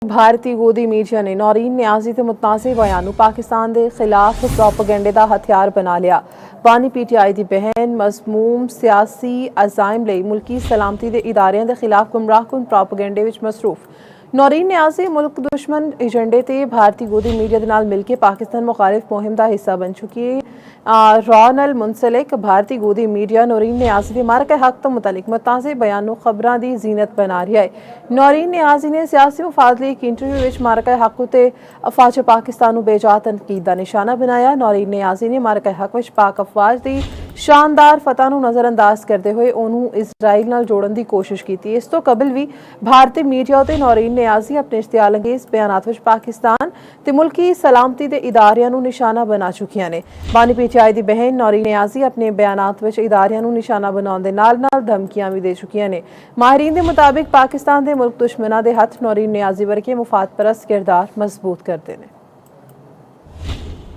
भारतीय गोदी मीडिया ने नौरीन नियाजी के मुतनाज़े बयान पाकिस्तान के खिलाफ प्रोपेगेंडे का हथियार बना लिया। बानी पीटीआई की बहन मज़मूम सियासी अज़ाइम लई मुल्की सलामती के इदारियां के खिलाफ गुमराहकुन प्रोपेगेंडे विच मसरूफ। नौरीन नियाजी मुल्क दुश्मन एजेंडे ते भारतीय गोदी मीडिया के नाल मिलकर पाकिस्तान मुखालिफ मुहिम का हिस्सा बन चुकी है। रॉ नाल मुंसलिक भारतीय गोदी मीडिया नौरीन नियाजी के मार्के हक तो मुतलिक मुतनाज़े बयानों खबरों की जीनत बना रहा है। नौरीन नियाजी ने सियासी मुफाद एक इंटरव्यू में मार्के हक ते अफवाज पाकिस्तान बेजा तनकीद का निशाना बनाया। नौरीन नियाजी ने मार्के हक में पाक अफवाज की शानदार फतह को नज़रअंदाज करते हुए उन्होंने इजराइल नाल जोड़न की कोशिश की। इस तो कबल भी भारतीय मीडिया ते नौरीन नियाजी अपने इश्तियाल अंगेज बयानात विच पाकिस्तान ते मुल्की सलामती के इदारियां को निशाना बना चुकियां ने। बानी पीटीआई की बहन नौरीन नियाजी अपने बयानात विच इदारियां को निशाना बनाने दे नाल नाल धमकियां भी दे चुकियां ने। माहिरीन के मुताबिक पाकिस्तान के मुल्क दुश्मनां दे हथ नौरीन नियाजी वर्गे मुफाद परस्त किरदार मजबूत करते हैं।